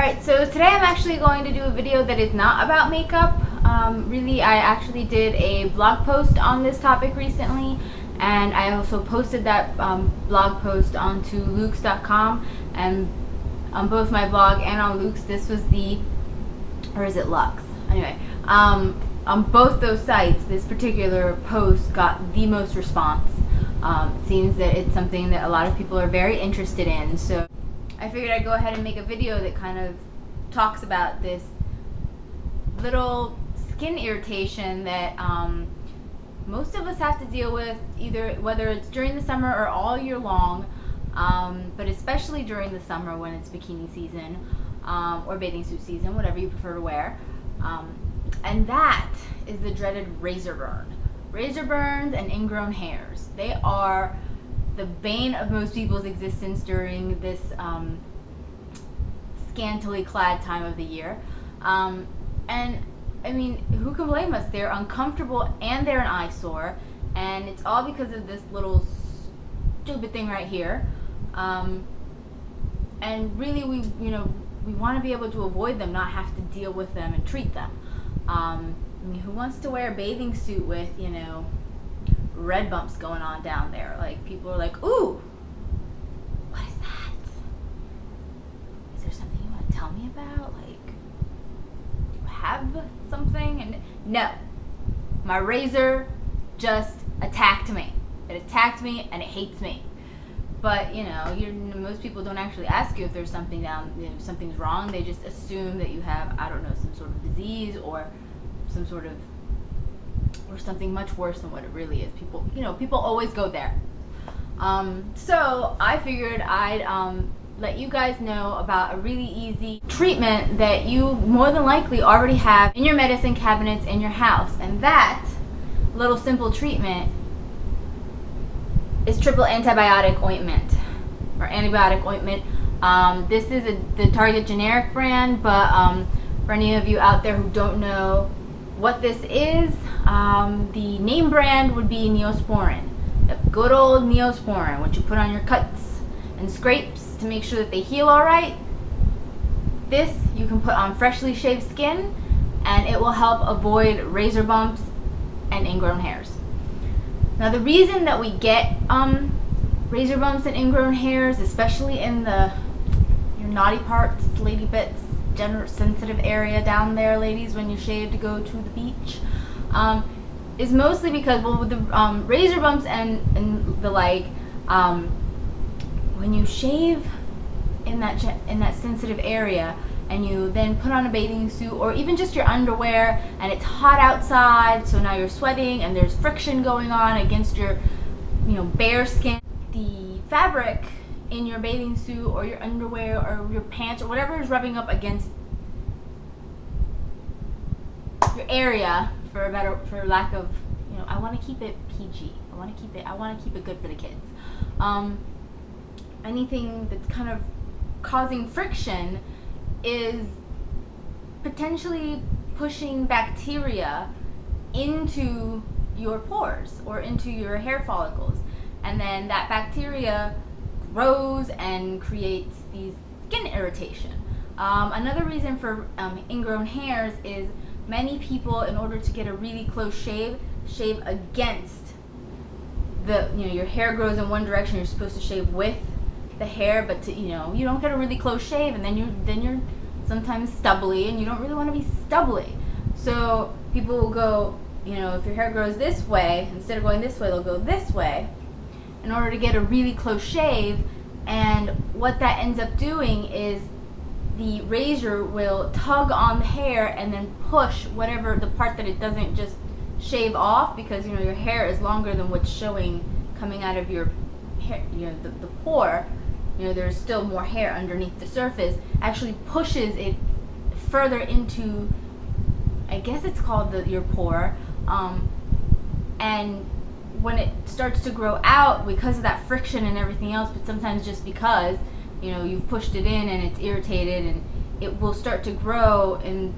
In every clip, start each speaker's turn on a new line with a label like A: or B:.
A: Alright, so today I'm actually going to do a video that is not about makeup. Really, I actually did a blog post on this topic recently, and I also posted that blog post onto Luuux.com, and on both my blog and on Luuux, this was the, or is it Lux? Anyway, on both those sites, this particular post got the most response. It seems that it's something that a lot of people are very interested in, so I figured I'd go ahead and make a video that kind of talks about this little skin irritation that most of us have to deal with, either whether it's during the summer or all year long, but especially during the summer when it's bikini season or bathing suit season, whatever you prefer to wear. And that is the dreaded razor burn. Razor burns and ingrown hairs. They are the bane of most people's existence during this scantily clad time of the year. And I mean, who can blame us? They're uncomfortable and they're an eyesore, and it's all because of this little stupid thing right here. And really, we want to be able to avoid them, not have to deal with them and treat them. I mean, who wants to wear a bathing suit with, red bumps going on down there? Like, people are like, ooh, what is that? Is there something you want to tell me about? Like, do you have something? And no, my razor just attacked me. It attacked me and it hates me. But, most people don't actually ask you if there's something something's wrong. They just assume that you have, I don't know, some sort of disease or some sort of, or something much worse than what it really is. People always go there. So I figured I'd let you guys know about a really easy treatment that you more than likely already have in your medicine cabinets in your house. And that little simple treatment is triple antibiotic ointment, or antibiotic ointment. This is the Target generic brand, but for any of you out there who don't know what this is, the name brand would be Neosporin. The good old Neosporin, which you put on your cuts and scrapes to make sure that they heal all right. This you can put on freshly shaved skin, and it will help avoid razor bumps and ingrown hairs. Now, the reason that we get razor bumps and ingrown hairs, especially in your naughty parts, lady bits, gender sensitive area down there, ladies, when you shave to go to the beach, is mostly because, well, with the razor bumps and the like, when you shave in that sensitive area, and you then put on a bathing suit or even just your underwear, and it's hot outside, so now you're sweating and there's friction going on against your bare skin. The fabric in your bathing suit or your underwear or your pants or whatever is rubbing up against your area, for lack of, I want to keep it PG. I want to keep it good for the kids. Anything that's kind of causing friction is potentially pushing bacteria into your pores or into your hair follicles, and then that bacteria grows and creates these skin irritation. Another reason for ingrown hairs is many people, in order to get a really close shave against your hair grows in one direction. You're supposed to shave with the hair, but you don't get a really close shave, and then you're sometimes stubbly, and you don't really want to be stubbly. So people will go, if your hair grows this way, instead of going this way, they'll go this way in order to get a really close shave. And what that ends up doing is the razor will tug on the hair and then push whatever the part that it doesn't just shave off, because your hair is longer than what's showing coming out of your hair, the pore. There's still more hair underneath the surface, actually pushes it further into, I guess it's called your pore, and when it starts to grow out because of that friction and everything else, but sometimes just because you've pushed it in and it's irritated, and it will start to grow, and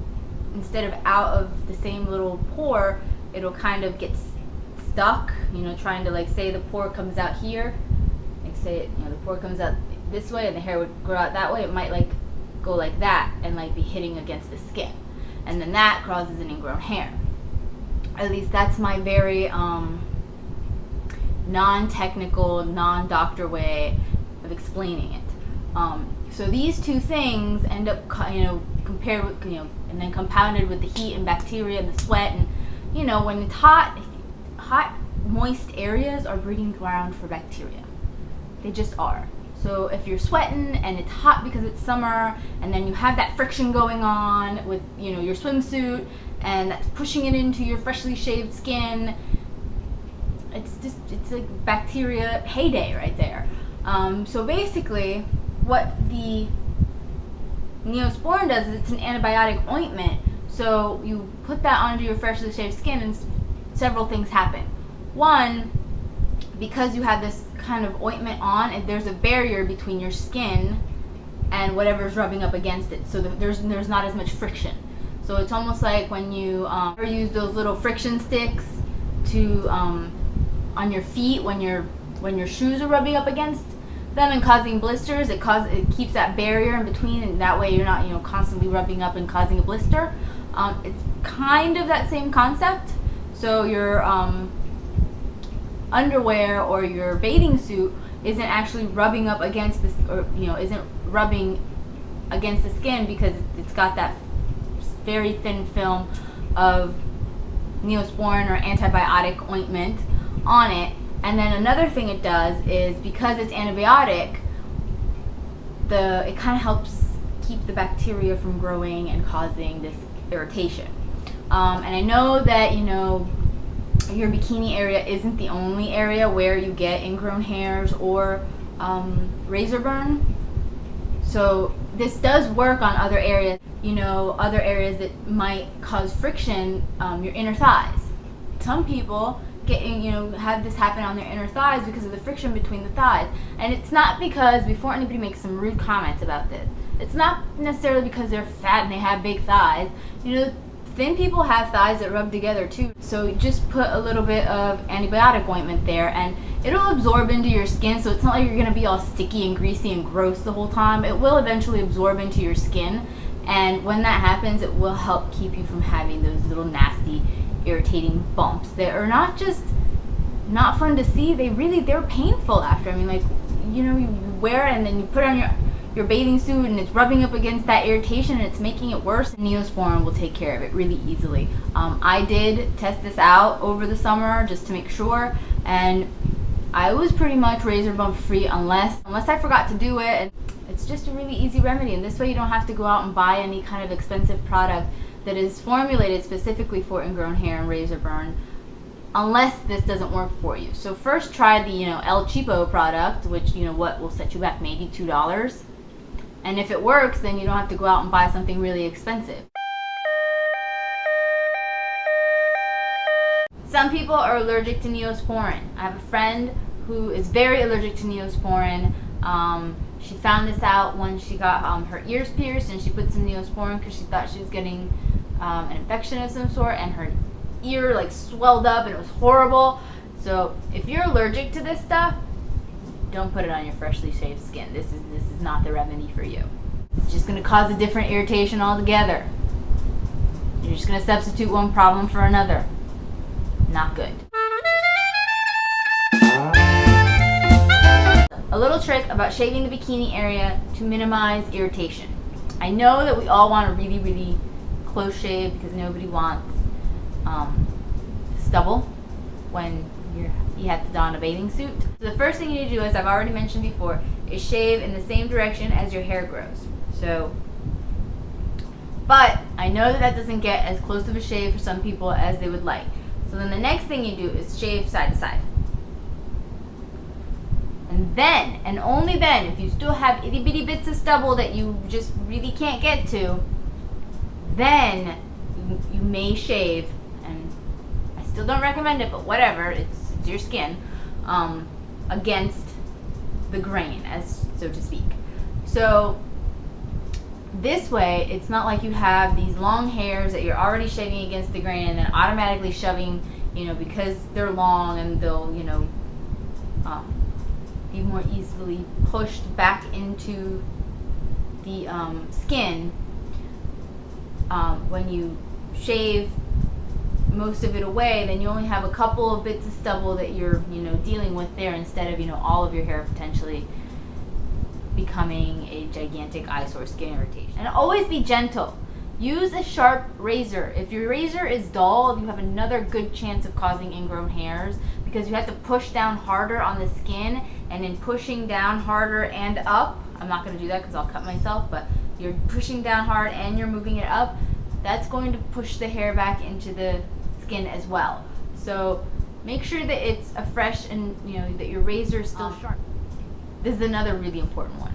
A: instead of out of the same little pore, it'll kind of get stuck, trying to, like, say the pore comes out here, like, say the pore comes out this way and the hair would grow out that way. It might, like, go like that and like be hitting against the skin, and then that causes an ingrown hair. At least that's my very non-technical, non-doctor way of explaining it. So these two things end up, compared with, and then compounded with the heat and bacteria and the sweat, and when it's hot, moist areas are breeding ground for bacteria. They just are. So if you're sweating and it's hot because it's summer, and then you have that friction going on with your swimsuit, and that's pushing it into your freshly shaved skin, it's like bacteria heyday right there. So basically what the Neosporin does is it's an antibiotic ointment. So you put that onto your freshly shaved skin and several things happen. One, because you have this kind of ointment on, and there's a barrier between your skin and whatever's rubbing up against it, so there's not as much friction. So it's almost like when you use those little friction sticks to on your feet when your shoes are rubbing up against them and causing blisters. It keeps that barrier in between, and that way you're not constantly rubbing up and causing a blister. It's kind of that same concept. So your underwear or your bathing suit isn't actually rubbing up against this, or isn't rubbing against the skin, because it's got that very thin film of Neosporin or antibiotic ointment on it. And then another thing it does is, because it's antibiotic, it kind of helps keep the bacteria from growing and causing this irritation. And I know that your bikini area isn't the only area where you get ingrown hairs or razor burn. So this does work on other areas, other areas that might cause friction, your inner thighs. Some people have this happen on their inner thighs because of the friction between the thighs. And it's not because, before anybody makes some rude comments about this, it's not necessarily because they're fat and they have big thighs. Thin people have thighs that rub together too. So just put a little bit of antibiotic ointment there, and it'll absorb into your skin. So it's not like you're gonna be all sticky and greasy and gross the whole time. It will eventually absorb into your skin, and when that happens, it will help keep you from having those little nasty, irritating bumps that are not fun to see. They're painful after. I mean, like, you wear it and then you put it on your bathing suit and it's rubbing up against that irritation and it's making it worse. Neosporin will take care of it really easily. I did test this out over the summer just to make sure, and I was pretty much razor bump free unless I forgot to do it. And it's just a really easy remedy, and this way you don't have to go out and buy any kind of expensive product that is formulated specifically for ingrown hair and razor burn, unless this doesn't work for you. So first try the El Cheapo product, which what will set you back maybe $2. And if it works, then you don't have to go out and buy something really expensive. Some people are allergic to Neosporin. I have a friend who is very allergic to Neosporin. She found this out when she got her ears pierced, and she put some Neosporin because she thought she was getting an infection of some sort, and her ear like swelled up and it was horrible. So if you're allergic to this stuff, don't put it on your freshly shaved skin. This is not the remedy for you. It's just going to cause a different irritation altogether. You're just going to substitute one problem for another. Not good. A little trick about shaving the bikini area to minimize irritation. I know that we all want a really, really close shave because nobody wants stubble when you have to don a bathing suit. So the first thing you need to do, as I've already mentioned before, is shave in the same direction as your hair grows. But I know that doesn't get as close of a shave for some people as they would like. So then the next thing you do is shave side to side. And then, and only then, if you still have itty bitty bits of stubble that you just really can't get to, then you may shave, and I still don't recommend it, but whatever, it's your skin, against the grain, as so to speak. So this way, it's not like you have these long hairs that you're already shaving against the grain and then automatically shoving, because they're long and they'll, be more easily pushed back into the skin, when you shave most of it away, then you only have a couple of bits of stubble that you're, dealing with there, instead of, all of your hair potentially becoming a gigantic eyesore skin irritation. And always be gentle. Use a sharp razor. If your razor is dull, you have another good chance of causing ingrown hairs, because you have to push down harder on the skin, and in pushing down harder and up, I'm not going to do that because I'll cut myself, but you're pushing down hard and you're moving it up, that's going to push the hair back into the skin as well. So make sure that it's a fresh, and that your razor is still sharp. This is another really important one.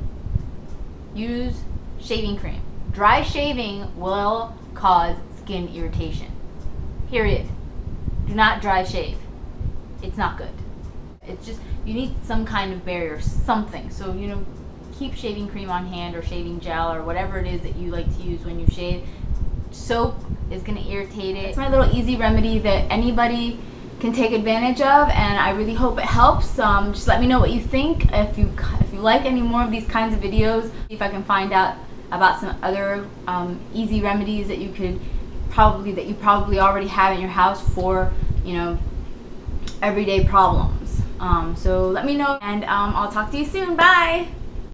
A: Use shaving cream. Dry shaving will cause skin irritation. Period. Do not dry shave. It's not good. It's just, you need some kind of barrier, something. So, keep shaving cream on hand, or shaving gel, or whatever it is that you like to use when you shave. Soap is going to irritate it. It's my little easy remedy that anybody can take advantage of, and I really hope it helps. Just let me know what you think. If you like any more of these kinds of videos, if I can find out about some other easy remedies that you probably already have in your house for everyday problems. So let me know, and I'll talk to you soon. Bye.